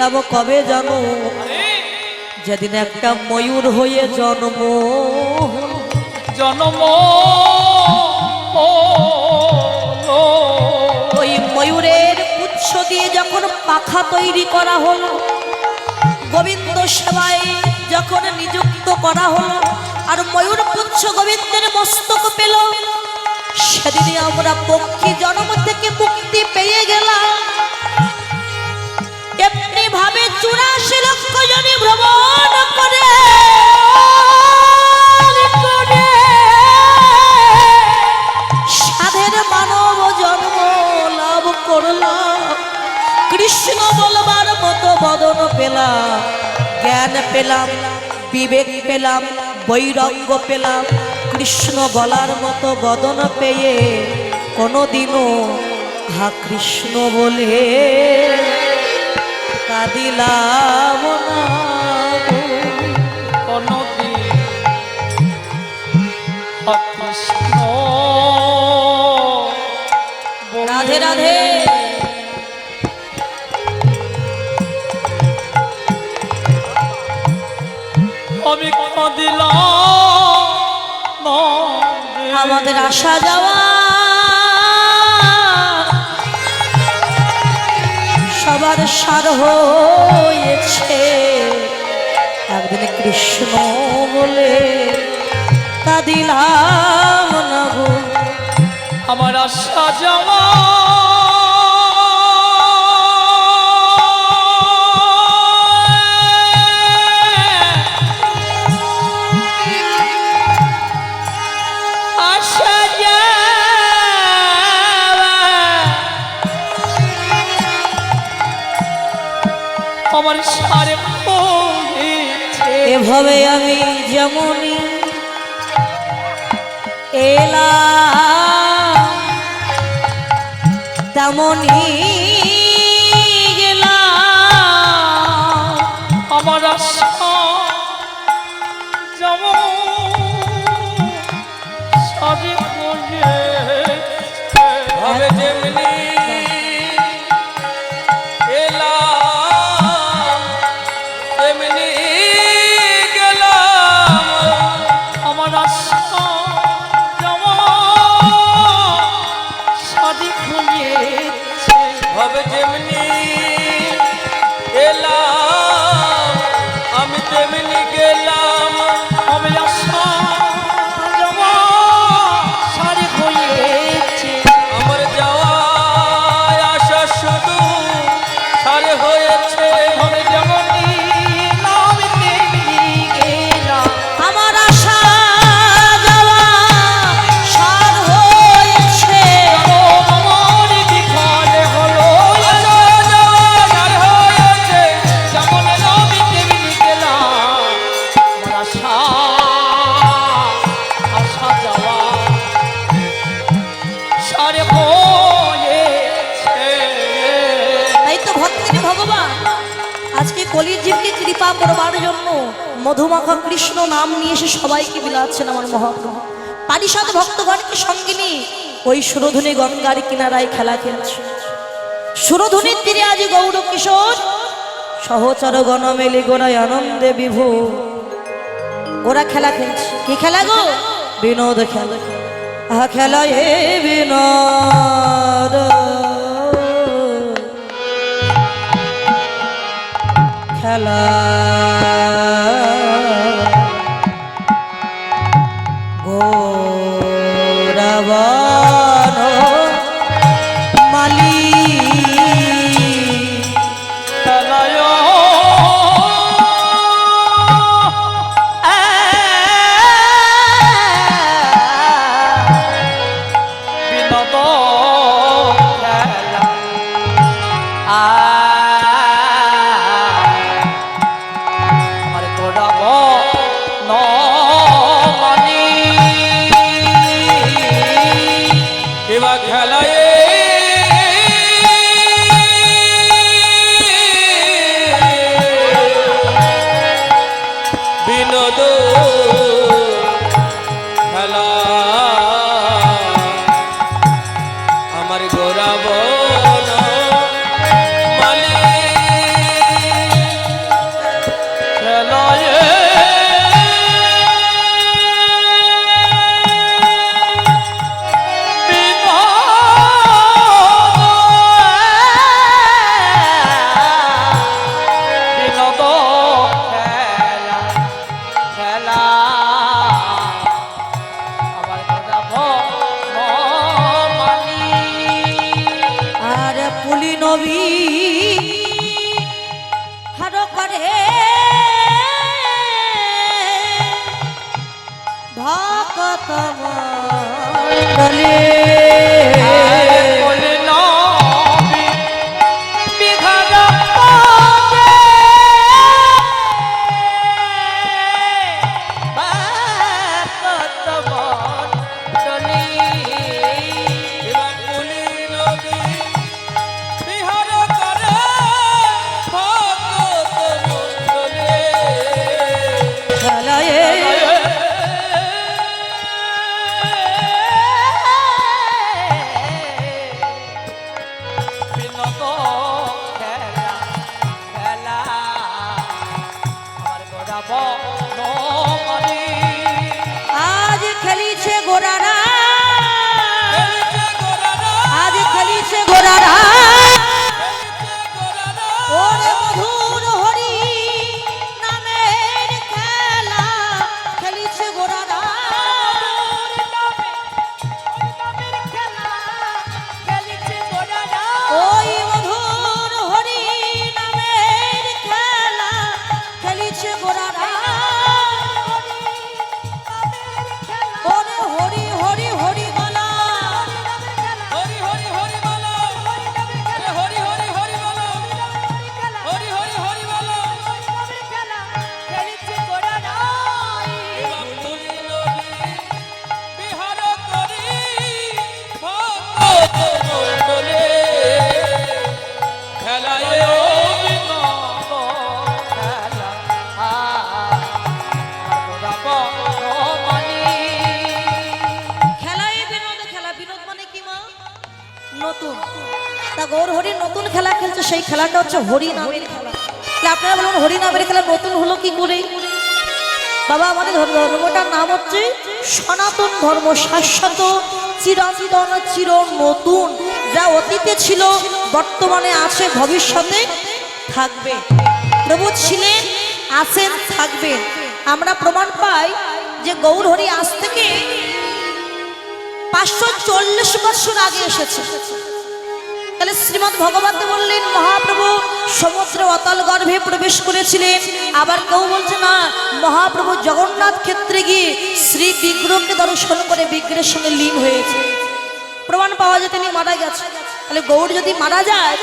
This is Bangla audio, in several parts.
লাভ কবে জানো? যেদিন একটা ময়ূর হয়ে জন্ম ওই ময়ূরের পুচ্ছ দিয়ে যখন পাখা তৈরি করা হলো, গোবিন্দ সেবায় যখন নিযুক্ত করা হলো, আর ময়ূর পুচ্ছ গোবিন্দের মস্তক পেল, সেদিনে আমরা পক্ষী জন্ম থেকে মুক্তি পেয়ে গেলাম। এমনি ভাবে 84 লক্ষ জনে ভ্রমণ করে সাধের মানব জন্ম লাভ করলাম। কৃষ্ণ বলবার মতো বদন পেলাম, জ্ঞান পেলাম, বিবেক পেলাম, বৈরাগ্য পেলাম। কৃষ্ণ বলার মতো বদন পেয়ে কোনোদিনও হা কৃষ্ণ বলে কাঁদিলাম না কোনদিন। কৃষ্ণ রাধে রাধে। আমি কাঁদিলাম আমাদের আসা যাওয়া সবার সার হয়েছে, একদিন কৃষ্ণ বলে কাঁদিলাম না গো। আমার আসা যাওয়া আমার সারে এভাবে আমি যেমনই এলাম তেমনই গেলাম। আমার আশা যেমন সারে ভাবে যেমনি ভাবে যেমনি এলাম আমি তেমনি গেলাম। আমি আশা যাওয়া সারি হয়েছে, আমার যাওয়া আশা শুধু সারি হয়েছে। আমি যেমনি আমি তেমনি গেলাম, আমার আশা যাওয়া সার হয়েছে। আমার বিফলে হলো সার হয়েছে, যেমন আমি তেমনি গেলাম। আমার আশা আশা যাওয়া সার হয়েছে। তাই তো ভক্তের ভগবান আজকে কলির জীবকে কৃপা করবার জন্য মধুমাখা কৃষ্ণ নাম নিয়ে এসে সবাইকে বিলাচ্ছেন আমার মহাপ্রভু। পারিষদ ভক্তগণকে সঙ্গে নিয়ে ওই সুরধুনী গঙ্গার কিনারায় খেলা খেলছে। সুরধুনীর তীরে আজ গৌর কিশোর সহচর গণ মেলে গোড়ায় আনন্দে বিভোর। ওরা খেলা খেলছে। কি খেলা গো? বিনোদ খেলা। আহা খেলা এ বিনোদ খেলা গোরাবন মালি আমার গোড়া করে ভক্ত মণ্ডলী বলে নবী বিঘারা পাবে ভক্ত মণ্ডলী এবার বলে নবী বিহার করে ভক্ত মণ্ডলী খেলায় বিনত খেলা খেলা আমার গোড়া বনমালী আজ খেলিছে গোরারা খেলিছে গোরারা আজ খেলিছে গোরারা খেলিছে গোরারা ওরে মধুর হরি নামের খেলা খেলিছে গোরারা ওই মধুর হরি নামের খেলা খেলিছে গোরারা ওরে হরি হরি হরি বলা হরি হরি হরি বলো আরে হরি হরি হরি বলো হরি হরি হরি বলো এবার তুলি নবী বিহার করি ভক্ত মণ্ডলী খেলায় বিনত খেলা গোড়া বনমালী খেলায় বিনোদ খেলা বিনোদ মানে কি মা নতুন তা গৌর হরি নতুন খেলা খেলছে সেই খেলাটা হচ্ছে হরি নামের খেলা তাহলে আপনারা বলুন হরি নামের খেলা নতুন হলো কি করে বাবা আমাদের ধর্মটার নাম হচ্ছে সনাতন ধর্ম শাশ্বত চিরন্তন চির নতুন যা অতীতে ছিল বর্তমানে আছে ভবিষ্যতে থাকবে প্রভু ছিলেন আছেন থাকবেন আমরা প্রমাণ পাই যে গৌর হরি আজ থেকে 540 বছর আগে এসেছে তাহলে শ্রীমৎ ভগবত বললেন মহাপ্রভু সমুদ্রে অতল গর্ভে প্রবেশ করেছিলেন আবার কেউ বলছে না মহাপ্রভু জগন্নাথ ক্ষেত্রে গিয়ে শ্রী বিগ্রহকে দর্শন করে বিগ্রহের সঙ্গে লীন হয়েছে প্রমাণ পাওয়া যায় তিনি মারা গেছে তাহলে গৌর যদি মারা যায়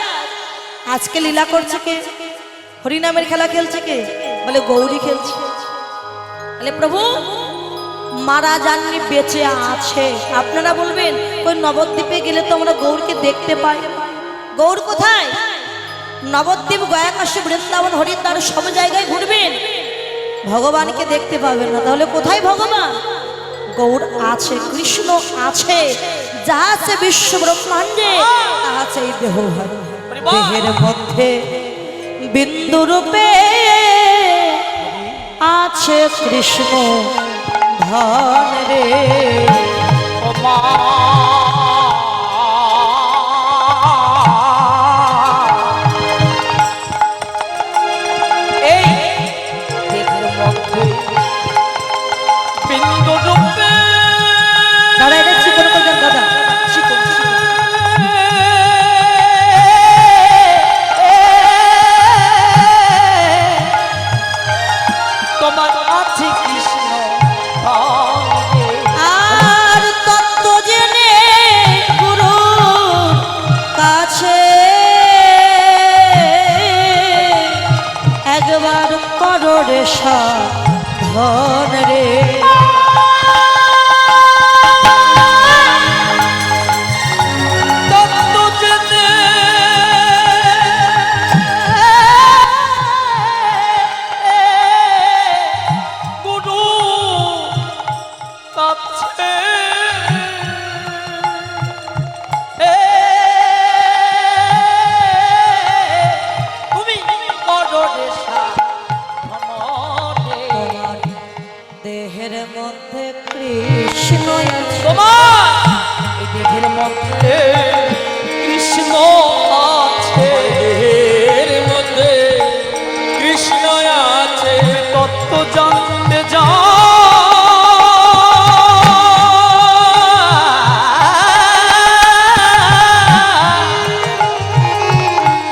আজকে লীলা করছে কে হরিনামের খেলা খেলছে কে বলে গৌরী খেলছে তাহলে প্রভু মারা যাননি বেঁচে আছে আপনারা বলবেন ওই নবদ্বীপে গেলে তো আমরা গৌরকে দেখতে পাই গৌর কোথায় নবদ্বীপ গয়াকাশী বৃন্দাবন হরিদ্বার সব জায়গায় ঘুরবেন ভগবানকে দেখতে পাবেন না তাহলে কোথায় ভগবান গৌর আছে কৃষ্ণ আছে যা আছে বিশ্ব ব্রহ্মাণ্ডে তা আছে এই দেহ দেহের মধ্যে বিন্দু রূপে আছে কৃষ্ণ ধন রে ও মা এই দেহের মধ্যে বিন্দু রূপে দাদা এটা চিকন করবেন দাদা চিকন তোমার আছে কৃষ্ণ ধনে। আর তত্ত্ব জেনে গুরুর কাছে একবার করো রে সাধন রে তত্ত্ব জেনে গুরু কাছে তুমি করো রে সাধনে। তোমার দেহের মধ্যে কৃষ্ণ আছে। তোমার এই দেহের মধ্যে কৃষ্ণ আছে দেহের মধ্যে কৃষ্ণ আছে তত্ত্ব জানতে যা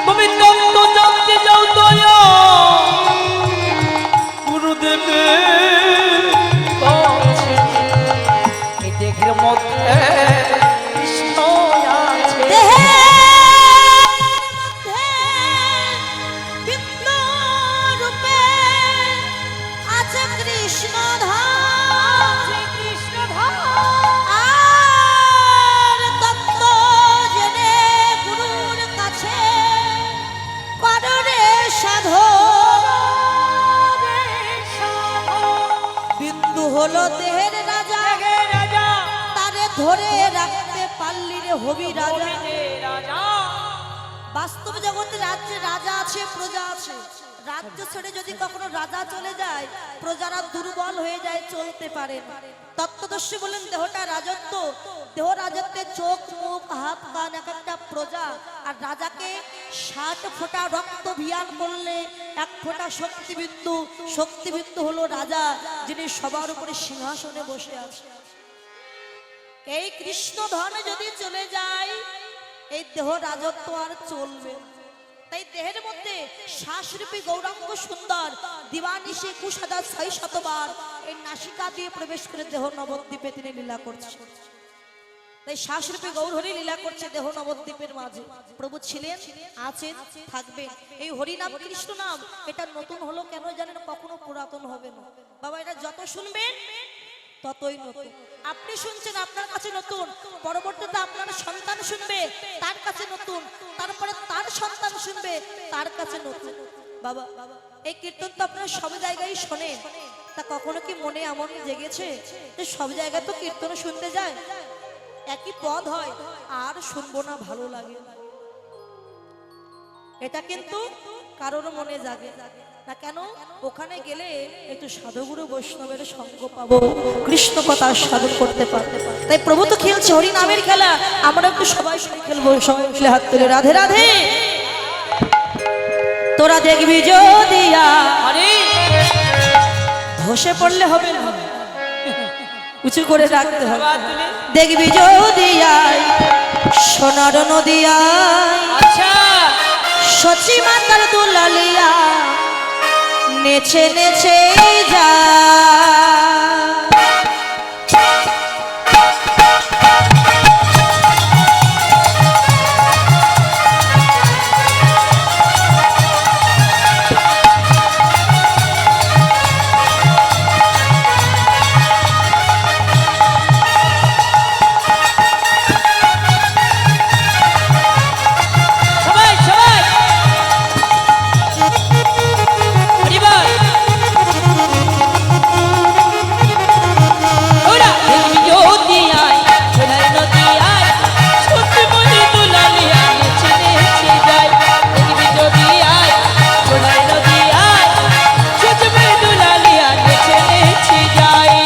তুমি তত্ত্ব জানতে যাও দয়া হলো দেহের রাজা, হে রাজা তারে ধরে রাখতে পারলি রে হবি রাজা। হে রাজা বাস্তব জগতে রাজ্যে রাজা আছে, প্রজা আছে। রাজ্য ছেড়ে যদি কখনো রাজা চলে যায়, প্রজারা দুর্বল হয়ে যায়, চলতে পারে না। তত্ত্বদর্শী বলেন দেহটা রাজত্ব, দেহ রাজত্বে চোখ মুখ হাত কান এক একটা প্রজা। আর রাজাকে 60 ফোঁটা রক্ত ভিয়ান করলে 1 ফোঁটা শক্তিবিন্দু, শক্তিবিন্দু হলো রাজা, যিনি সবার উপরে সিংহাসনে বসে আছে। এই কৃষ্ণ ধন যদি চলে যায়, এই দেহ রাজত্ব আর চলবে না। তাই দেহের মধ্যে শ্বাসরূপী গৌরাঙ্গ সুন্দর দিবানিশে 21,600 বার এই নাসিকা দিয়ে প্রবেশ করে দেহ নবদ্বীপে তিনি লীলা করছে। তাই শ্বাসরূপী গৌরহরি লীলা করছে দেহ নবদ্বীপের মাঝে। প্রভু ছিলেন, আছেন, থাকবেন। এই হরিনাম কৃষ্ণ নাম এটা নতুন হলো কেন জানেন? কখনো পুরাতন হবে না বাবা। এটা যত শুনবেন ততই নতুন। আপনি শুনছেন, আপনার কাছে নতুন, পরবর্তীতে আপনার সন্তান শুনবে, তার কাছে নতুন, তারপরে তার সন্তান শুনবে, তার কাছে নতুন। বাবা এই কীর্তন তো আপনারা সব জায়গায় শোনেন, তা কখনো কি মনে এমন জেগেছে যে সব জায়গায় তো কীর্তন শুনতে যায়, একই পদ হয়, আর শুনবো না, ভালো লাগে? এটা কিন্তু কারোর মনে জাগে না। কেন? ওখানে গেলে একটু সাধুগুরু বৈষ্ণবের সঙ্গ পাবো, কৃষ্ণ কথা সাধন করতে পারতে। তাই প্রভু তো খেলছে হরি নামের খেলা, আমরা একটু সবাই সবাই খেলবো, সবাই মিলে হাত তুলে রাধে রাধে। তোরা দেখবি যদি ধসে পড়লে হবে না, উঁচু করে রাখতে হবে। দেখবি যদি সোনার নদিয়ায় আচ্ছা সচি মাতার দুলালিয়া নেচে নেচে যা। সবাই সবাই হরিবল ওরা দেখবি যদি আয় সোনার নদী আয় সত্যি মনে দুলালিয়া নেচে নেচে যায়। দেখবি যদি আয় সোনার নদী আয় সত্যি মনে দুলালিয়া নেচে নেচে যায়।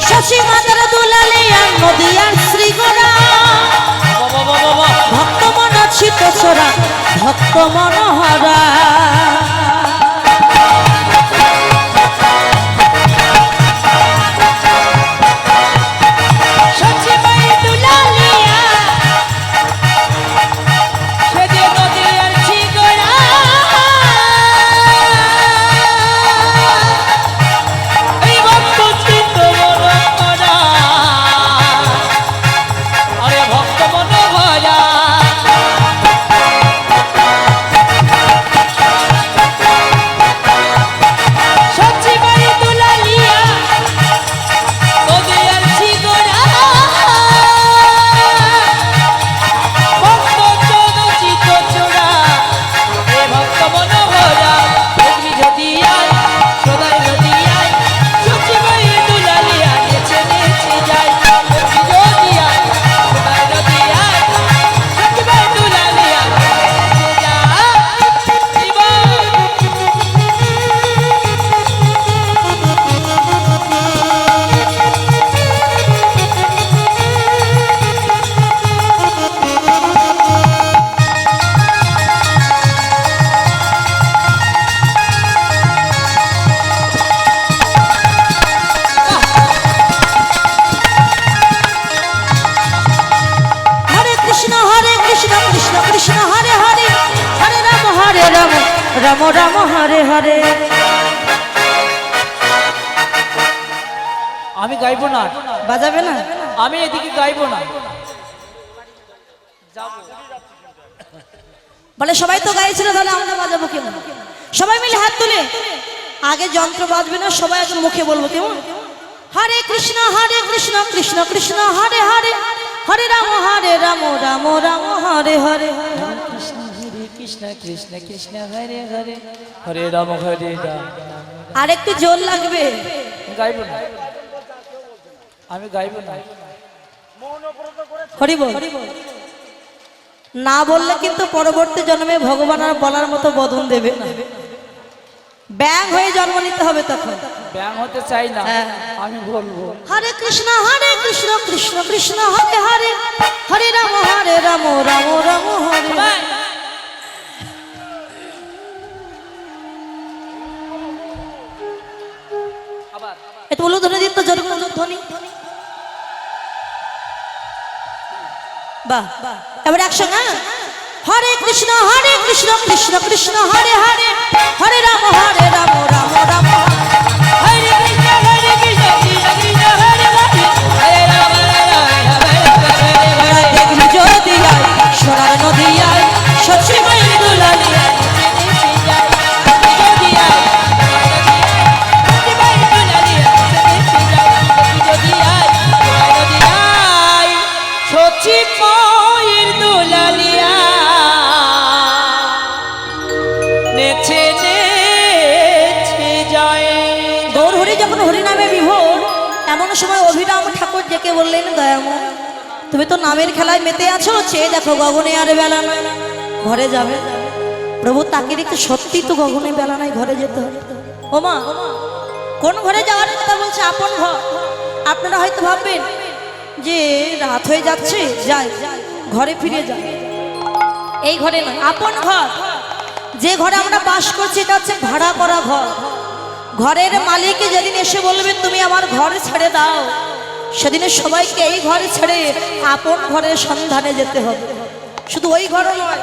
সচি মাতার দুলালিয়া নদিয়ার শ্রীগোড়া বাবা বাবা বাবা ভক্ত মন চিত চোরা ভক্ত মনোহরা। সচ্চি বাই দুলালিয়া সেজে নদীর চিগড়া এই ভক্ত চিত্ত মন করা আরে ভক্ত মন ভরা সচ্চি বাই দুলালিয়া নদীর চিগড়া ভক্ত চোদ চিত চোরা এ ভক্ত মন ভরা। দেখবি যদি আয় সোনার নদী আয় সচ্চি বাই দুলালিয়া নেচে নেচে যায়। দেখবি যদি আয় সোনার নদী আয় সচ্চি বাই দুলালিয়া নেচে যায়। হরে কৃষ্ণ কৃষ্ণ কৃষ্ণ হরে হরে, হরে রাম রাম রাম হরে হরে। আমি গাইবো না, বাজাবে না? আমি এদিকে গাইবো না। বলে সবাই তো গাইছিল, তাহলে আমরা বাজাবো কেমন? সবাই মিলে হাত তুলে, আগে যন্ত্র বাজবে না, সবাই আগে মুখে বলবো কেমন? হরে কৃষ্ণ কৃষ্ণ কৃষ্ণ হরে হরে, হরে রাম রাম রাম হরে হরে। কৃষ্ণ হরে কৃষ্ণ কৃষ্ণ কৃষ্ণ হরে হরে, হরে রাম হরে রাম। আর একটু জোর লাগবে। গাইব না, আমি গাইব না। হরি বল। না বললে কিন্তু পরবর্তী জন্মে ভগবান আর বলার মতো বদন দেবে না, ব্যাং হয়ে জন্ম নিতে হবে তখন। ব্যাং হতে চাই না, হ্যাঁ। আমি বলবো হরে কৃষ্ণ কৃষ্ণ কৃষ্ণ হরে হরে, হরে রাম রাম রাম হরে। আবার একটু বলো ধ্বনি দিন তো, জোর করে ধ্বনি। বাহ, এবার একসঙ্গে হ্যাঁ? হরে কৃষ্ণ কৃষ্ণ কৃষ্ণ হরে হরে, হরে রাম রাম রাম হরে। হরে কৃষ্ণ কৃষ্ণ কৃষ্ণ হরে হরে, হরে রাম দেখবি যদি আয় সোনার নদী আয়, সচিবাই দুলালি আয়। গৌর হরি যখন হরিনামে বিভোর, এমন সময় অভিরাম ঠাকুর ডেকে বললেন, দয়াময় তুমি তো নামের খেলায় মেতে আছো, চেয়ে দেখো গগনে আর বেলা নয়, ঘরে যাবে। প্রভু তাকে দেখতে সত্যি তো গগনে বেলা নাই, ঘরে যেতে হবে। ওমা, কোন ঘরে যাওয়ার কথা বলছে? আপন ঘর। আপনারা হয়তো ভাববেন যে রাত হয়ে যাচ্ছে, যাই ঘরে ফিরে যাই। এই ঘরে নয়, আপন ঘর। যে ঘরে আমরা বাস করছি এটা হচ্ছে ভাড়া করা ঘর। ঘরের মালিক যেদিন এসে বলবেন তুমি আমার ঘর ছেড়ে দাও, সেদিনে সবাইকে এই ঘরে ছেড়ে আপন ঘরের সন্ধানে যেতে হবে। শুধু ওই ঘর নয়,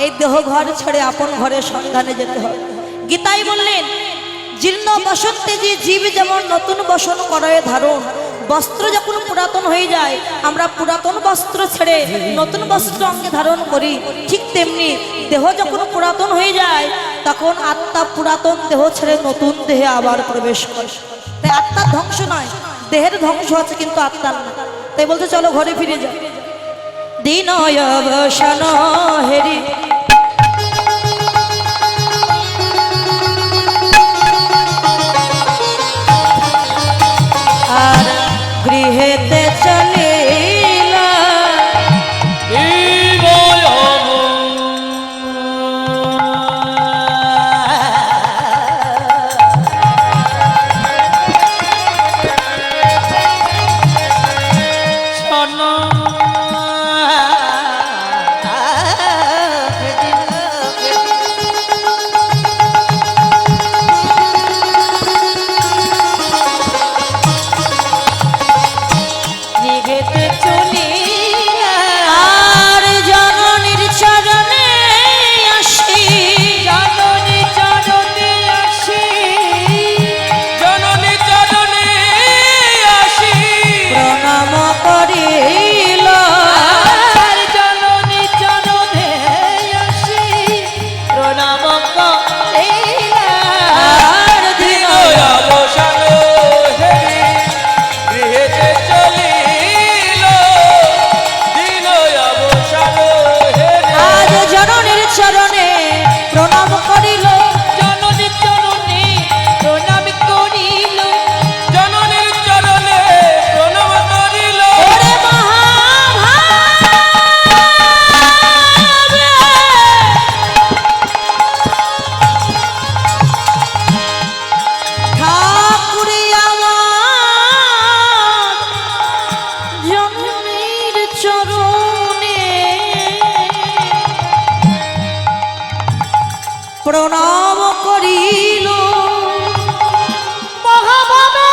এই দেহ ঘর ছেড়ে আপন ঘরের সন্ধানে যেতে হবে। গীতাই বললেন, জীর্ণ বসন্তে যে জীব যেমন নতুন বসন করে ধারণ, বস্ত্র যখন পুরাতন হয়ে যায়, আমরা পুরাতন বস্ত্র ছেড়ে নতুন বস্ত্র অঙ্গে ধারণ করি, ঠিক তেমনি দেহ যখন পুরাতন হয়ে যায়, তখন আত্মা পুরাতন দেহ ছেড়ে নতুন দেহে আবার প্রবেশ করে। তাই আত্মার ধ্বংস নয়, দেহের ধ্বংস আছে, কিন্তু আত্মার না। তাই বলতে চলো ঘরে ফিরে যাও। দিন অবসান হেরি আর গৃহেতে চলিলা, আর জননীর চরণে আসি, প্রণাম করিল। আর দিন আজ জননীর চরণে প্রণাম করিল। ওরে মহাভাবে, ঠাকুরে আমার জননীর চরণে প্রণাম করিল। মহাভাবে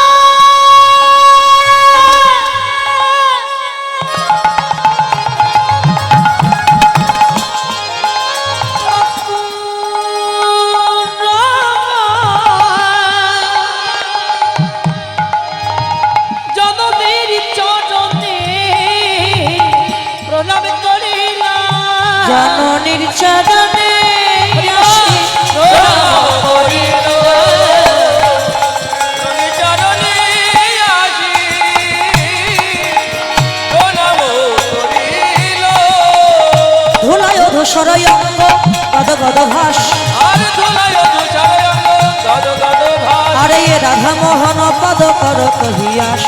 জননীর চরণে প্রণাম করিলাম। জননীর চরণে আসি প্রণাম করিল চরণে আসি প্রণাম করিল ধুলায় ধূসরয় অঙ্গ গদ গদ ভাস আর ধুলায় তুষার অঙ্গ গদ গদ ভাস আরে এ রাধা মোহন পদ কর কহিয়াস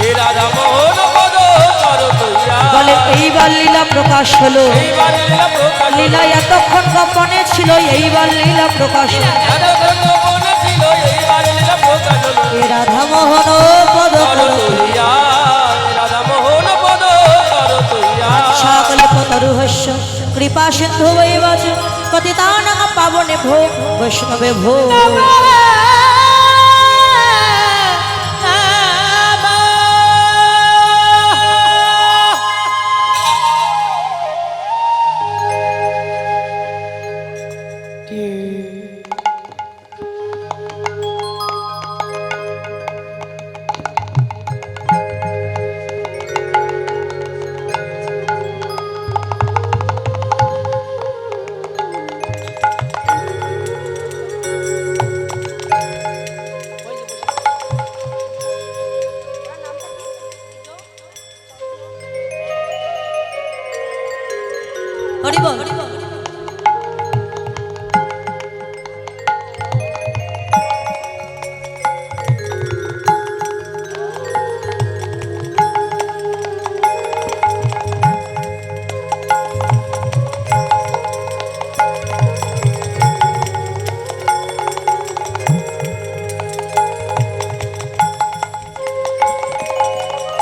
এ রাধা মোহন পদ কর তুইয়া বলে এইবার লীলা প্রকাশ হলো এইবার লীলা প্রকাশ লীলা এতক্ষণ গোপনে ছিল এইবার লীলা প্রকাশ হলো। এতক্ষণ মনে ছিল এইবার লীলা প্রকাশ হলো এ রাধা মোহন পদ কর কর তুইয়া এ রাধা মোহন পদ কর তুইয়া সকল পতরু হস্য কৃপা সিন্ধু বৈবাচ পতিতানাং পাবনে ভো বৈষ্ণবে ভো হরি বল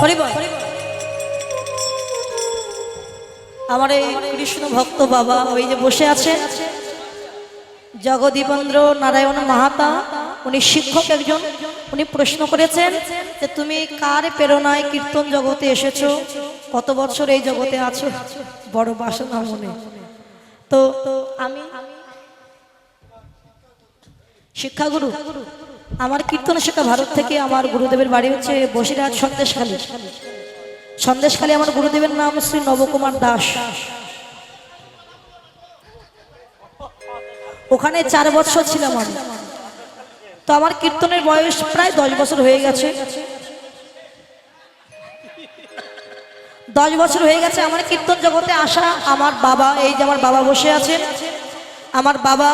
হরি বল আমার এই কৃষ্ণ ভক্ত বাবা ওই যে বসে আছে জগদীপেন্দ্র নারায়ণ মাহাতা উনি শিক্ষক একজন উনি প্রশ্ন করেছেন যে তুমি কার প্রেরণায় কীর্তন জগতে এসেছো কত বছর এই জগতে আছো বড় বাসনা মনে তো আমি শিক্ষাগুরু আমার কীর্তন শেখা ভারত থেকে আমার গুরুদেবের বাড়ি হচ্ছে বসিরহাট সন্দেশখালী সন্দেশখালী আমার গুরুদেবের নাম শ্রী নবকুমার দাস ওখানে 4 বছর ছিলাম আমি তো আমার কীর্তনের বয়স প্রায় 10 বছর হয়ে গেছে 10 বছর হয়ে গেছে আমার কীর্তন জগতে আসা আমার বাবা এই যে আমার বাবা বসে আছেন আমার বাবা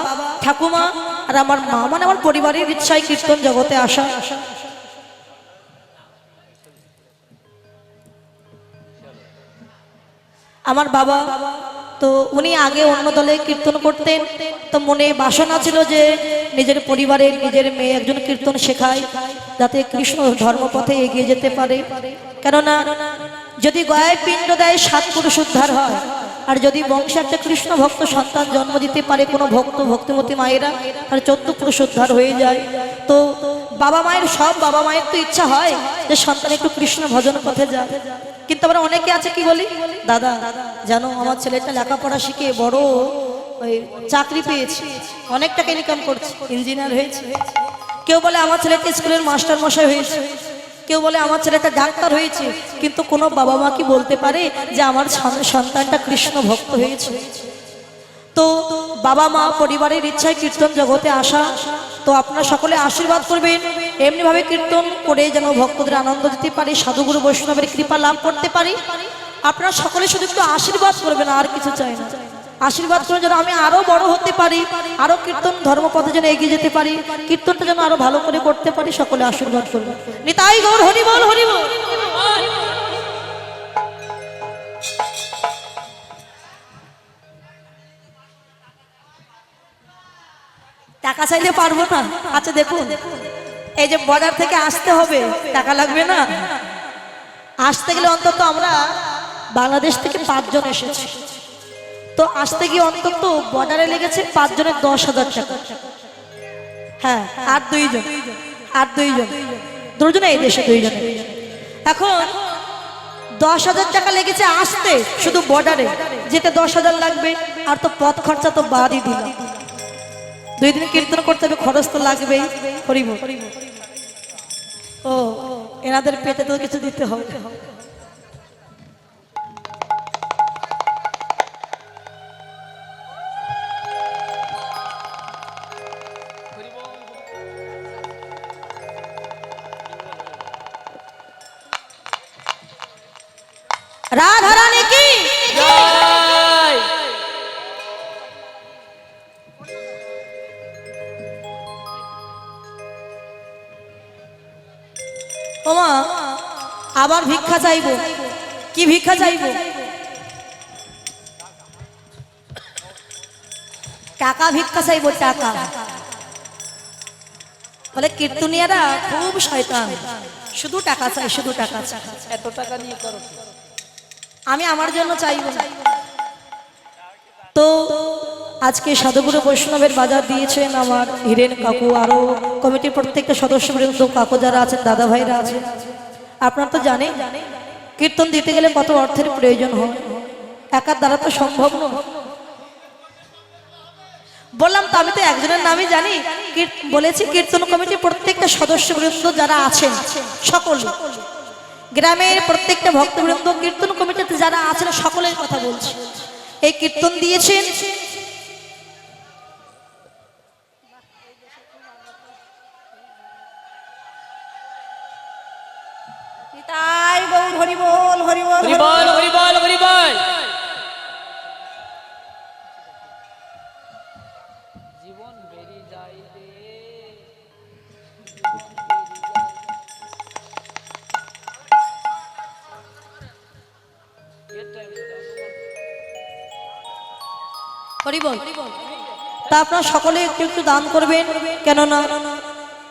ঠাকুমা আর আমার মা মানে আমার পরিবারের ইচ্ছায় কীর্তন জগতে আসা আমার বাবা তো উনি আগে অন্য দলে কীর্তন করতেন তো মনে বাসনা ছিল যে নিজের পরিবারের নিজের মেয়ে একজন কীর্তন শেখায় যাতে কৃষ্ণ ধর্মপথে এগিয়ে যেতে পারে কেননা যদি গয়ায় পিণ্ড দেয় 7 পুরুষ উদ্ধার হয় আর যদি বংশে একটা কৃষ্ণ ভক্ত সন্তান জন্ম দিতে পারে কোনো ভক্ত ভক্তিমতী মায়েরা আর 14 পুরুষ উদ্ধার হয়ে যায় তো বাবা মায়ের সব বাবা মায়ের তো ইচ্ছা হয় যে সন্তান একটু কৃষ্ণ ভজন পথে যায় কিন্তু আমরা অনেকে আছে কি বলি দাদা জানো আমার ছেলেটা লেখাপড়া শিখে বড় ওই চাকরি পেয়েছে অনেক টাকা ইনকাম করছে ইঞ্জিনিয়ার হয়েছে কেউ বলে আমার ছেলেটা স্কুলের মাস্টার মশাই হয়েছে কেউ বলে আমার ছেলেটা ডাক্তার হয়েছে কিন্তু কোনো বাবা মা কি বলতে পারে যে আমার সন্তানটা কৃষ্ণ ভক্ত হয়েছে তো বাবা মা পরিবারের ইচ্ছায় কীর্তন জগতে আসা তো আপনারা সকলে আশীর্বাদ করবেন এমনি ভাবে কীর্তন করে যেন ভক্তদের আনন্দ দিতে পারি সাধুগুরু বৈষ্ণবের কৃপা লাভ করতে পারি আপনারা সকলে শুধু একটু আশীর্বাদ করবেন আর কিছু চাই না আশীর্বাদ করে যেন আমি আরো বড় হতে পারি আরো কীর্তন ধর্মপথে যেন এগিয়ে যেতে পারি কীর্তনটা যেন আরো ভালো করে করতে পারি সকলে আশীর্বাদ করবেন নিতাই গৌর হরি বল হরি বল টাকা চাইলে পারবো না আচ্ছা দেখুন এই যে বর্ডার থেকে আসতে হবে টাকা লাগবে না আসতে গেলে অন্তত আমরা বাংলাদেশ থেকে 5 জন এসেছি তো আসতে গিয়ে অন্তত বর্ডারে লেগেছে 5 জনের 10,000 টাকা হ্যাঁ আর 2 জন দুজনে এই দেশে 2 জন এখন 10,000 টাকা লেগেছে আসতে শুধু বর্ডারে যেতে 10,000 লাগবে আর তো পথ খরচা তো বাদই দিলাম 2 দিন কীর্তন করতে হবে খরচ তো লাগবেই হরিব ও এনাদের পেটে তো কিছু দিতে হবে রাধারানী কি জয়। ওমা আবার ভিক্ষা চাইবো, কি ভিক্ষা চাইবো? টাকা ভিক্ষা চাইবো, টাকা। বলে কীর্তনিয়ারা খুব শয়তান, শুধু টাকা চাই, শুধু টাকা চাই। এত টাকা নিয়ে করো কি? আমি আমার জন্য চাইবো না। তো আজকে সাধুগুরু বৈষ্ণবের বাজার দিয়েছেন আমার হিরেন কাকু, আরো কমিটির প্রত্যেকটা সদস্যবৃন্দ, কাকু যারা আছেন, দাদা ভাইরা আছেন। আপনারা তো জানেন কীর্তন দিতে গেলে কত অর্থের প্রয়োজন হয়, একার দ্বারা তো সম্ভব নয়। বললাম তো আমি তো একজনের নামই জানি, বলেছি কীর্তন কমিটির প্রত্যেকটা সদস্যবৃন্দ যারা আছেন সকল, গ্রামের প্রত্যেকটা ভক্তবৃন্দ, কীর্তন কমিটিতে যারা আছেন সকলের কথা বলছি। এই কীর্তন দিয়েছেন তাই গৌর হরি বল, হরি বল, হরি বল, হরি বল, হরি বল। জীবন বেরিয়ে যায় রে, হরি বল। তা আপনারা সকলে একটু একটু দান করবেন, কেননা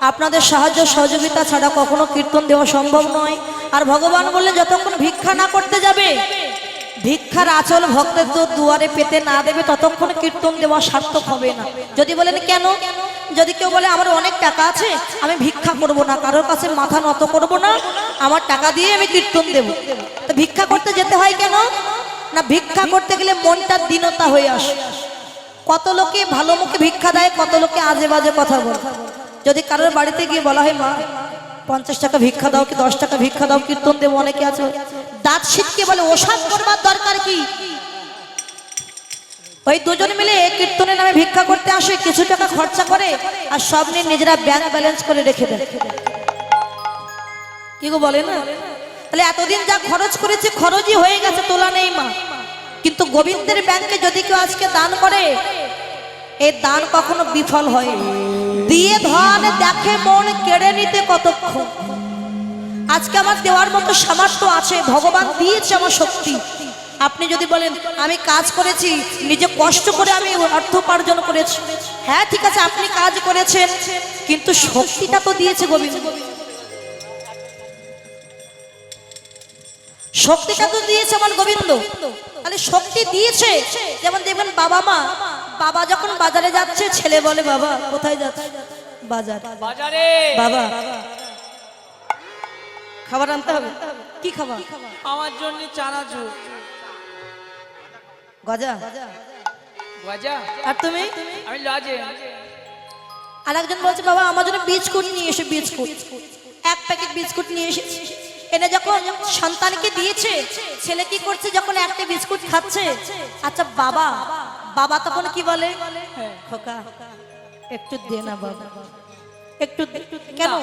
আপনাদের সাহায্য সহযোগিতা ছাড়া কখনো কীর্তন দেওয়া সম্ভব নয়। আর ভগবান বললেন যতক্ষণ ভিক্ষা না করতে যাবে, ভিক্ষার আচল ভক্তের তো দুয়ারে পেতে না দেবে, ততক্ষণ কীর্তন দেওয়া সার্থক হবে না। যদি বলেন কেন, যদি কেউ বলে আমার অনেক টাকা আছে, আমি ভিক্ষা করব না, কারোর কাছে মাথা নত করব না, আমার টাকা দিয়ে আমি কীর্তন দেব, তো ভিক্ষা করতে যেতে হয় কেন? না, ভিক্ষা করতে গেলে মনটা দীনতা হয়ে আসে। কত লোকে ভালো মুখে ভিক্ষা দেয়, কত লোকে আজে বাজে কথা বলে। যদি কারোর বাড়িতে গিয়ে বলা হয় মা 50 টাকা ভিক্ষা দাও, কি 10 টাকা ভিক্ষা দাও, কীর্তন দেবো, অনেকে আছে দাঁত ছিটকে বলে ওসাদ করবার দরকার কি? ওই দুজন মিলে কীর্তনের নামে ভিক্ষা করতে আসে, কিছু টাকা খরচা করে আর সব নিয়ে নিজেরা ব্যাংক ব্যালেন্স করে রেখে দেয়। কি গো বলে না? তাহলে এতদিন যা খরচ করেছে খরচই হয়ে গেছে, তোলা নেই মা। কিন্তু গোবিন্দের ব্যাংকে যদি কেউ আজকে দান করে, এই দান কখনো বিফল হয় না। দিয়ে ধন দেখে মন কেড়ে নিতে কতক্ষণ। আজকে আমার দেওয়ার মতো সামর্থ্য আছে, ভগবান দিয়েছে আমার শক্তি। আপনি যদি বলেন আমি কাজ করেছি, নিজে কষ্ট করে আমি অর্থ উপার্জন করেছি, হ্যাঁ ঠিক আছে আপনি কাজ করেছেন, কিন্তু শক্তিটা তো দিয়েছে গোবিন্দ। শক্তিটা তো দিয়েছে আমার গোবিন্দ, তাহলে শক্তি দিয়েছে। যেমন দেখবেন বাবা মা, বাবা যখন বাজারে যাচ্ছে, ছেলে বলে বাবা কোথায় যাচ্ছে? বাজার। বাজারে। বাবা খাবার আনতে হবে, কি খাবার? আমার জন্য চানাচুর। গজা। গজা। আর তুমি? আমি লজে। আর একজন বলছে বাবা আমার জন্য বিস্কুট নিয়ে এসে, বিস্কুট, এক প্যাকেট বিস্কুট নিয়ে এসেছি। এনে যখন সন্তানকে দিয়েছে, ছেলে কি করছে যখন একটা বিস্কুট খাচ্ছে, আচ্ছা বাবা, বাবা তখন কি বলে? খোকা একটু দে না বাবা, একটু দে। কেন?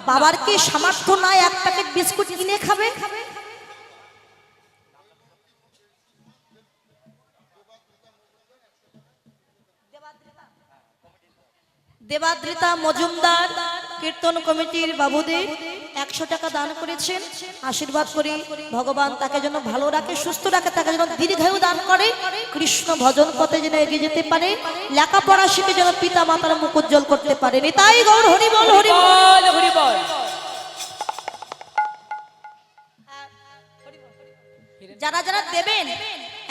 বাবার কি সামর্থ্য নাই এক প্যাকেট বিস্কুট কিনে খাবে? দেবাদ্রিতা মজুমদার কীর্তন কমিটির বাবুদের 100 টাকা দান করেছেন। আশীর্বাদ করি ভগবান তাকে যেন ভালো রাখে, সুস্থ রাখে, তাকে যেন দীর্ঘায়ু দান করে, কৃষ্ণ ভজন পথে যেন এগিয়ে যেতে পারে, লেখাপড়া শিখে যেন পিতা মাতার মুখ উজ্জ্বল করতে পারে। নিতাই গৌর হরি বল, হরি বল, হরি বল। যারা যারা দেবেন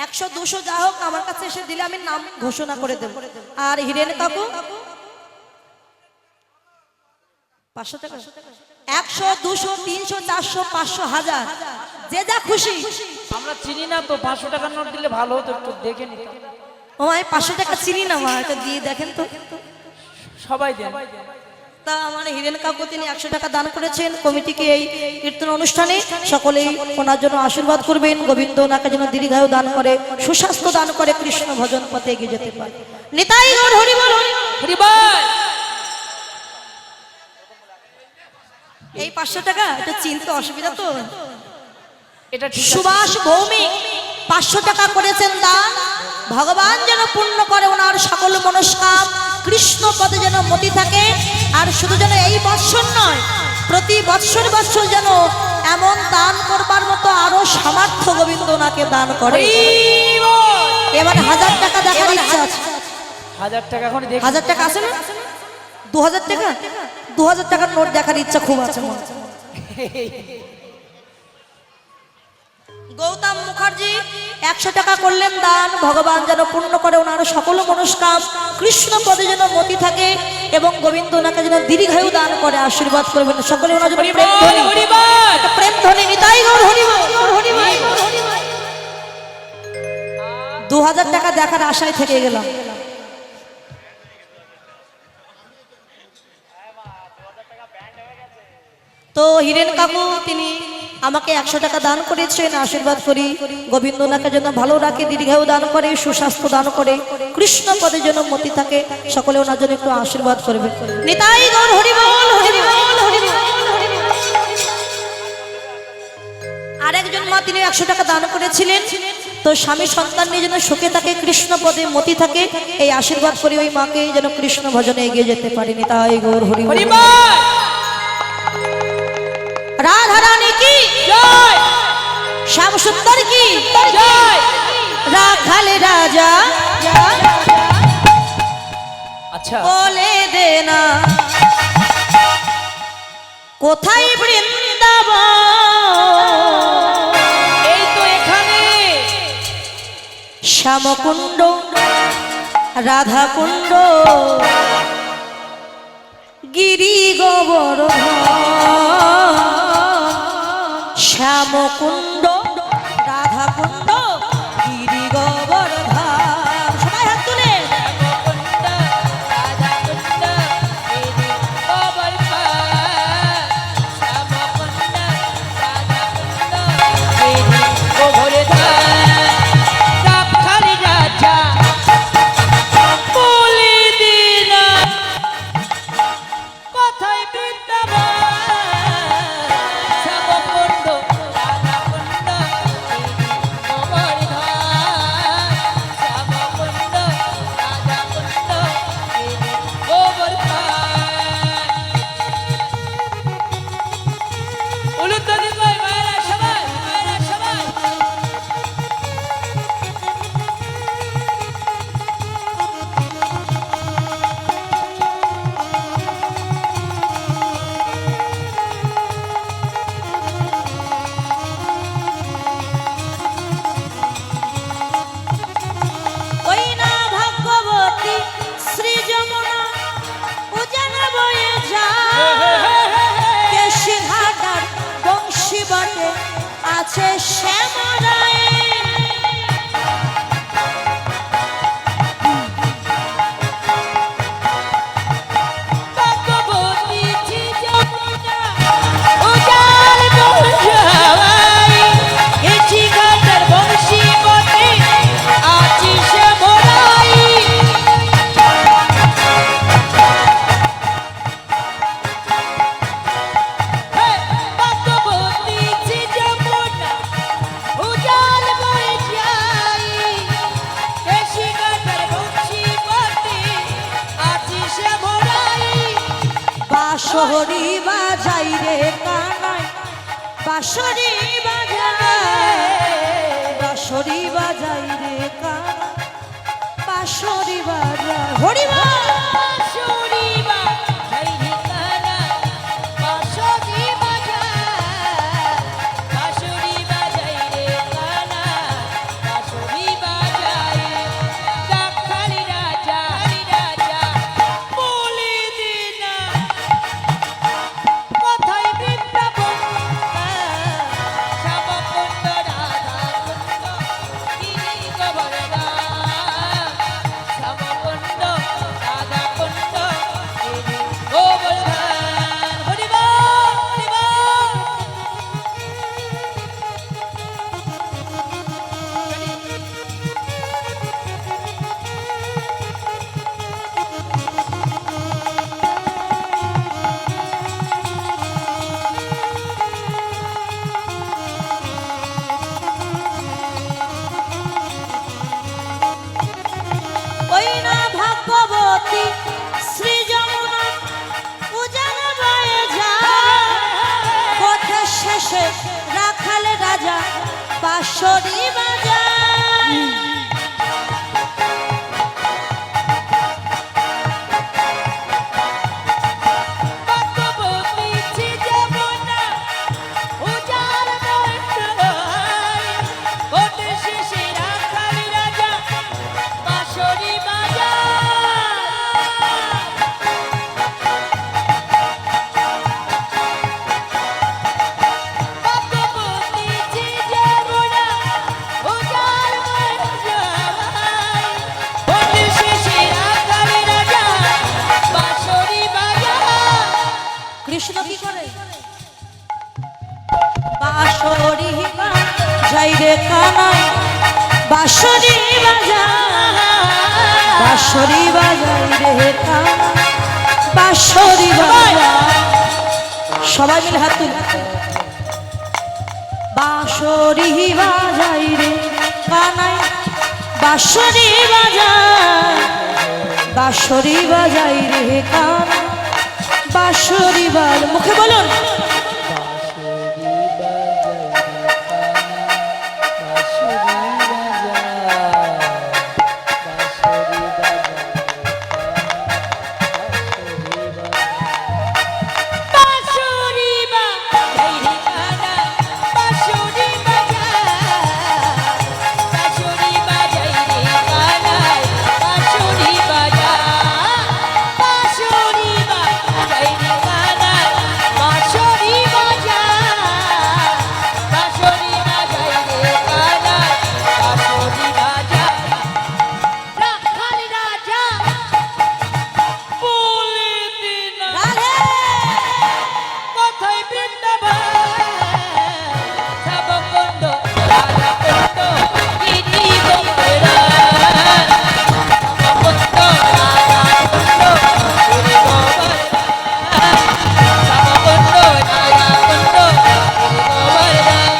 100 200 যা হোক আমার কাছে এসে দিলে আমি নাম ঘোষণা করে দেব। আর হিরেন কাকু 500 টাকা, 100 200 300 400 500 1000 যে যা খুশি। আমরা চিনি না তো, 500 টাকার নোট দিলে ভালো হতো, একটু দেখে নিতাম। ও আমি 500 টাকা চিনি না, মা এটা দিয়ে দেখেন তো। সবাই দেন। তা আমার হিরেন কাকু তিনি 100 টাকা দান করেছেন কমিটিকে এই কীর্তন অনুষ্ঠানে। সকলেই ওনার জন্য আশীর্বাদ করবেন, গোবিন্দ ওনাকে যেন দীর্ঘায়ু দান করে, সুস্বাস্থ্য দান করে, কৃষ্ণ ভজন পথে এগিয়ে যেতে পারে। নিতাই গৌর হরি বল, হরি বল। এই 500 টাকা এটা চিনতে অসুবিধা তো, এটা ঠিক আছে। সুভাষ ভৌমিক 500 টাকা করেছেন দান, ভগবান যেন পূর্ণ করে ওনার সকল মনস্কাম, কৃষ্ণ পদে যেন মতি থাকে। আর শুধু যেন এই বৎসর নয়, প্রতি বৎসর বৎসর যেন এমন দান করবার মতো আরো সামর্থ্য গোবিন্দ ওনাকে দান করে। হরি বল। এবার 1000 টাকা দেখার ইচ্ছা আছে। 1000 টাকা এখন দেখ। 1000 টাকা আছে না? 2000 টাকা, 2000 টাকার নোট দেখার ইচ্ছা খুব আছে আমার। গৌতম মুখার্জি 100 টাকা করলেন দান, ভগবান যেন পূর্ণ করে ওনার সকল মনস্কাম, কৃষ্ণ পদে যেন মতি থাকে এবং গোবিন্দ ওনাকে যেন দীর্ঘায়ু দান করে, আশীর্বাদ করবেন সকলে ওনার জন্য। হরি প্রেম বল, ধ্বনি, হরি বল। প্রেম ধ্বনি নিতাই গৌর হরি বল, হরি বল, হরি বল। 2000 টাকা দেখার আশায় থেকে গেলাম। তো হিরেন কাকু তিনি আমাকে 100 টাকা দান করেছেন, আশীর্বাদ করি গোবিন্দ ওনাকে যেন ভালো রাখে, দীর্ঘায়ু দান করে, সুস্বাস্থ্য দান করে, কৃষ্ণ পদে যেন মতি থাকে, সকলে ওনার জন্য একটু আশীর্বাদ করবে। নিতাই গৌর হরি বল, হরি বল, হরি বল, হরি বল। আরেকজন মা তিনি 100 টাকা দান করেছিলেন, তো স্বামী সন্তান নিয়ে যেন সুখে থাকে, কৃষ্ণ পদে মতি থাকে, এই আশীর্বাদ করি ওই মাকে যেন কৃষ্ণ ভজনে এগিয়ে যেতে পারে। নিতাই গৌর হরি হরি বল। বল। রাধা রানী কি জয় শ্যাম সুন্দর কি জয়। রাখাল রাজা আচ্ছা বলে দে না কোথায় বৃন্দাবন, এই তো এখানে। শ্যামকুণ্ড রাধা কুণ্ড গিরি গোবর্ধন, শ্যামকুণ্ড রাধা কুণ্ড গিরি গোবর্ধন। সবাই হাত তুলে শ্যামকুণ্ড, রাধাকুণ্ড, গিরি গোবর্ধন। শ্যামকুণ্ড, রাধাকুণ্ড, গিরি গোবর্ধন। রাখাল রাজা বলে দে না কোথায় বৃন্দাবন। শ্যামকুণ্ড, রাধাকুণ্ড, গিরি গোবর্ধন। শ্যামকুণ্ড, রাধাকুণ্ড, গিরি গোবর্ধন। উলুধ্বনি কই মায়েরা সবাই, মায়েরা সবাই। ওই না ভাগ্যবতী শ্রী যমুনা উজান বয়ে যায়, কেশি ঘাটার বংশী বটে আছে শ্যামরায়। ভগবতী জি যমুনা উজান বয়ে কেশি ঘাটার বংশী বটে আছি শ্যামরাই। ভগবতী জি যমুনা উজান বয়ে কেশি ঘাটার বংশী বটে আছি শ্যামরাই। বাঁশরি বাজাই রে কানাই, বাঁশরি বাজাই, বাঁশরি বাজাই রে কানাই, বাঁশরি বাজাই। হরি বল। বাঁশরি বাজাই রে কানাই, বাঁশরি বাজাই। বাঁশরি বাজাই রে কানাই, বাঁশরি বাজাই। রাখাল রাজা বলে দে না কোথায় বৃন্দাবন। শ্যামকুণ্ড, রাধাকুণ্ড, গিরি গোবর্ধন। শ্যামকুণ্ড, রাধাকুণ্ড, বসে রাখাল রাজা বাঁশরি বাজায়। বকবকিছি যমুনা উজাড় নয়, ওঠে শেষে রাখাল রাজা বাঁশরি বাজায়। বকবকিছি যমুনা উজাড় নয়, ওঠে শেষে রাখাল রাজা বাঁশরি বাজায়। কৃষ্ণ কি করে? বাঁশরি বাজাই রে কানাই, বাঁশরি বাজায়, বাঁশরি বাজাই রে কানাই, বাঁশরি বাজায়। সবাই মিলে হাত তুলে বাঁশরি বাজাই রে কানাই, বাঁশরি বাজায়, বাঁশরি বাজাই রে কানাই, বাঁশরি বাজায়। মুখে বলুন বাঁশরি বাজাই রে কানাই, বাঁশরি বাজায়, বাঁশরি বাজাই রে কানাই, বাঁশরি বাজায়, বাঁশরি বাজাই রে কানাই, বাঁশরি বাজায়, বাঁশরি বাজাই রে কানাই, বাঁশরি বাজায়। রাখাল রাজা বলে দিন রাধে। কোথায় বৃন্দাবন, শ্যামকুণ্ড রাধাকুণ্ড গিরি গোবর্ধন, শ্যামকুণ্ড রাধাকুণ্ড গিরি গোবর্ধন, শ্যামকুণ্ড রাধাকুণ্ড গিরি গোবর্ধন,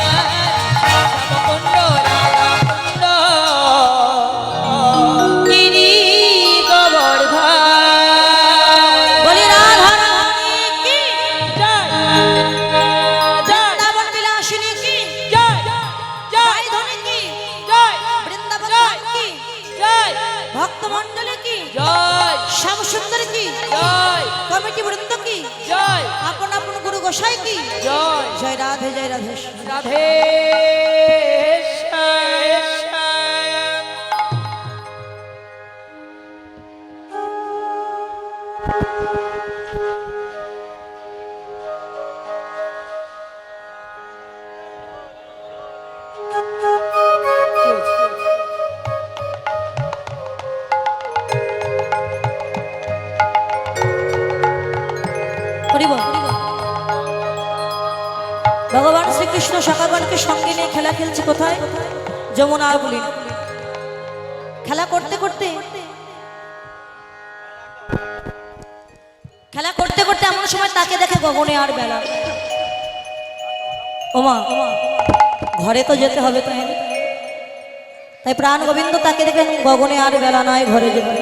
শ্যামকুণ্ড রাধাকুণ্ড গিরি গোবর্ধন। বলি রাধা রানী কি, জয় জয় বৃন্দাবন বিলাসিনী কি, জয় জয় রায়ধনী কি, জয় বৃন্দাবন জয় কি, জয় ভক্তমণ্ডলী কি, জয় শ্যামসুন্দরী কি, জয় কমিটি বৃন্দ কি, জয় আপন আপন গুরু গোসাই কি। জয় জয় রাধে জয় রাধে। রাধে শ্যাম। হরি বল। ভগবান শ্রীকৃষ্ণ সকাগণকে সঙ্গে নিয়ে খেলা খেলছে কোথায়? যমুনা আর বলি খেলা করতে করতে খেলা করতে করতে এমন সময় তাকে দেখে গগনে আর বেলা। ওমা ঘরে তো যেতে হবে, তাই প্রাণ গোবিন্দ তাকে দেখেন গগনে আর বেলা নয়, ঘরে যেতে।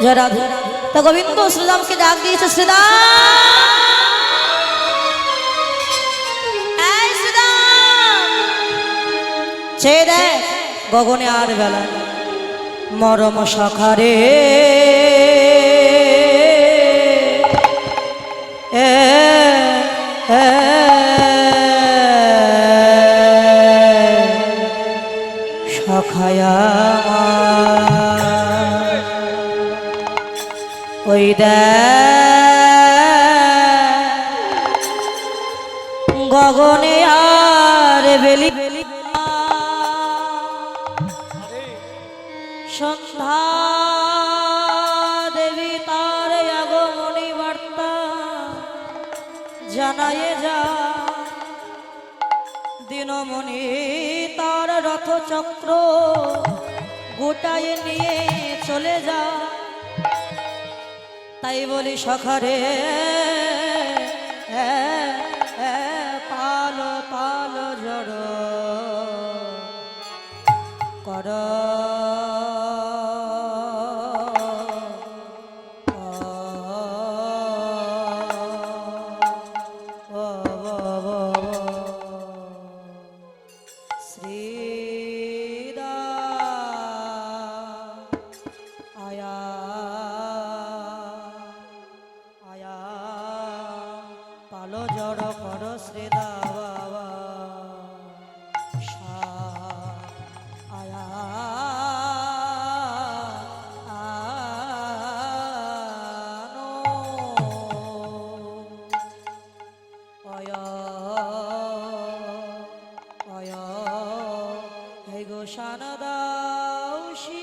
জয় রাধে। তা গোবিন্দ শ্রীরামকে ডাক দিয়েছে, শ্রীরাম এই শ্রীরাম, চেয়ে দেখ গগনে আর বেলা, মরম সখারে সখায়া ওই গগনে আর বেলি সন্ধ্যা দেবী তার আগমনী বার্তা জানায় যা, দিনমণি তার রথচক্র গোটায় নিয়ে চলে যা। তাই বলি সখারে পাল পাল জড় কর খুশি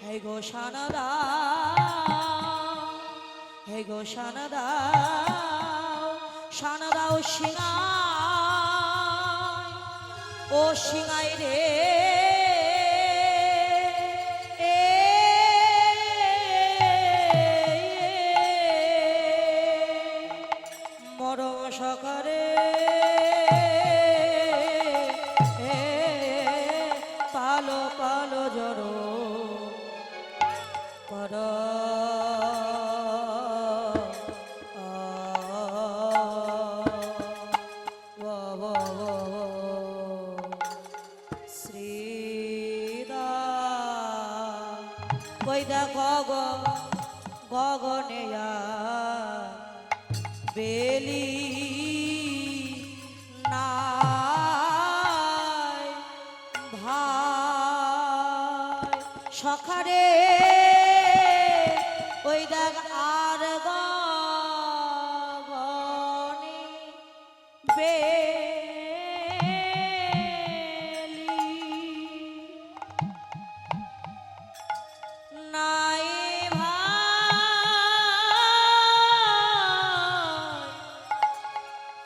হে গো সানদা হে গো সানদা সানদাও সিঙাই ও সিঙাই রে মরম সকারে পালো পালো জড়ো কর শ্রীদা কইদা গগনেয়া বেলি নাই ভাই সখারে ওই দেখ আর গগনে বেলি নাই ভাই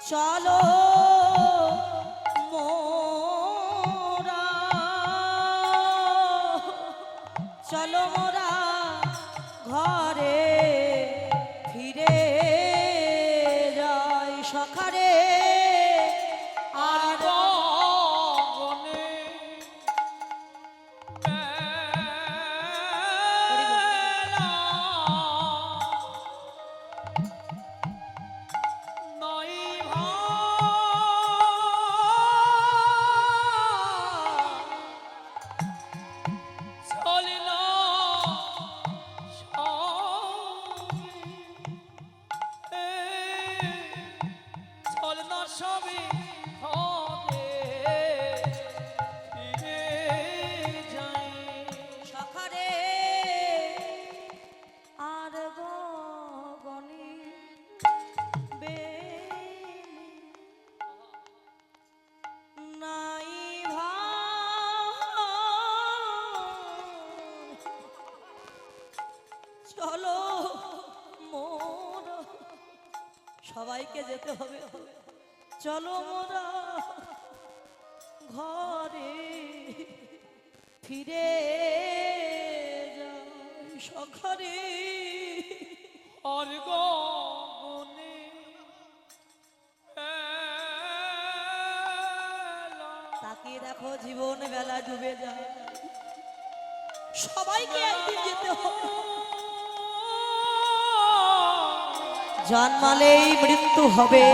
চলো মোরা চলো মোরা ঘরে ফিরে যাই সখারে আর সখারে আর গগনে বেলি নাই ভাই চলো মোর সবাইকে যেতে হবে চলো মোরা ঘরে ফিরে যাই সখারে আর গগনে তাকিয়ে দেখো জীবন বেলা ডুবে যায় সবাইকে একদিন যেতে হবে জন্মালেই মৃত্যু হবে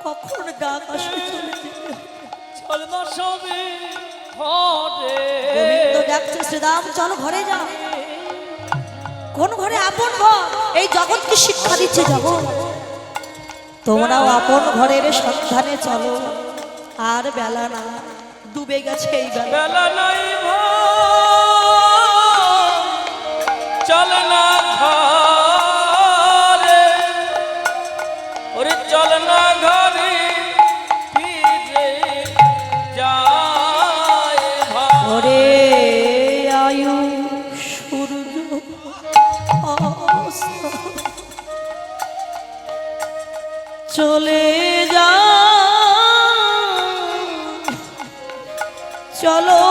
কখন ডাক আসবে চলে যেতে হবে। গোবিন্দ ডাকছে শ্রীরাম চলো ঘরে যাও কোন ঘরে আপন ঘর এই জগৎকে শিক্ষা দিচ্ছে জগৎ তোমরাও আপন ঘরের সন্ধানে চলো আর বেলা না ডুবে গেছে এই বেলা নাই চল না ঘরে ওরে চল না ঘরে ফিরে যায় ওরে আয়ু সূর্য অস্ত চলে যা চলো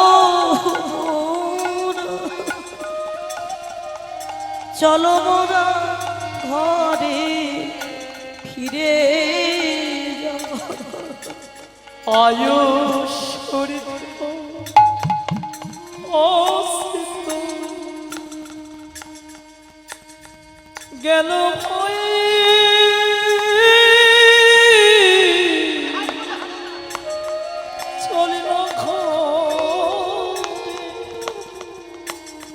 চলো মোরা ঘরে ফিরে যাব আয়ুষ গেল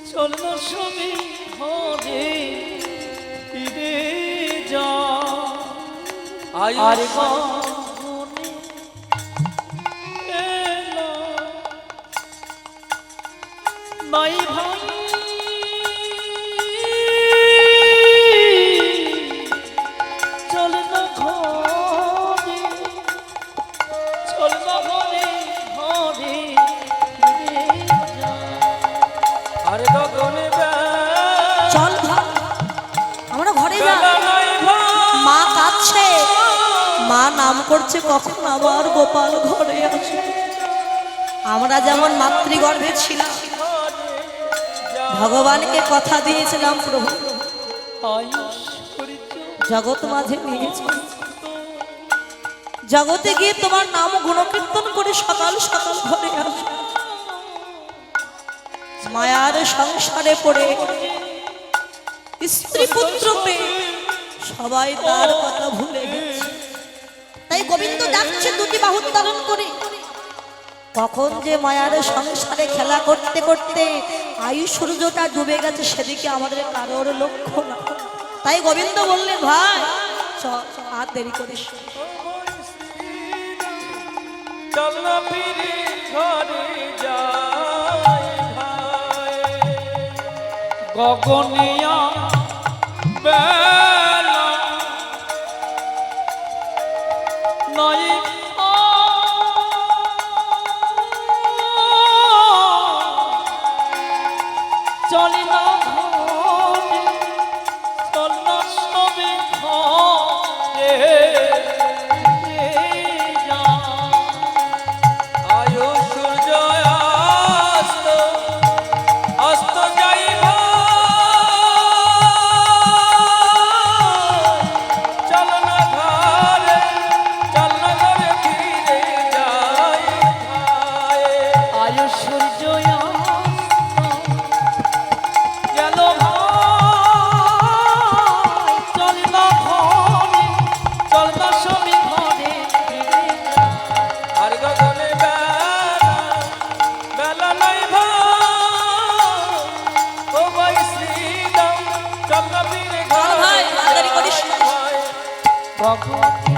চলনা সবই ঘরে ফিরে যা আর গগনে নাই ভাই চল না ঘরে চল না ঘরে ঘরে ফিরে যা। আরে গগনে চল ভাই আমরা ঘরে যা মা কাঁদছে মা নাম করছে কখন আবার গোপাল ঘরে আসে আমরা যেমন মাতৃগর্ভে ছিলাম ভগবানকে কথা দিয়েছিলাম প্রভু জগৎ মাঝে নিয়েছি জগতে গিয়ে তোমার নাম গুণকীর্তন করে সকাল সকাল ঘরে আসে মায়ার সংসারে পড়ে স্ত্রী পুত্র পেয়ে সবাই তার কথা ভুলে গেছে তাই গোবিন্দ ডাকছে দুটি বাহু ধারণ করে কখন যে মায়ার সংসারে খেলা করতে করতে আয়ু সূর্যটা ডুবে গেছে সেদিকে আমাদের কারোর লক্ষ্য না তাই গোবিন্দ বললেন ভাই চল আর দেরি করিস চল না ফিরে ঘরে যাই ভাই গগনিয়া বেলা নয় চলি না ঘরে চল না সবে ঘরে যা। আয়ু সূর্য অস্ত অস্ত যাই চল না ঘরে চল না ঘরে ফিরে যাই ভাই আয়ু সূর্য গেল ভাই চল না ঘরে চল না সবে ঘরে ফিরে যা। আর গগনে বেলা নাই ভাই ও ভাই শ্রীরাম চল না ফিরে চল ভাই, আর দেরি করিস না। ভগবতী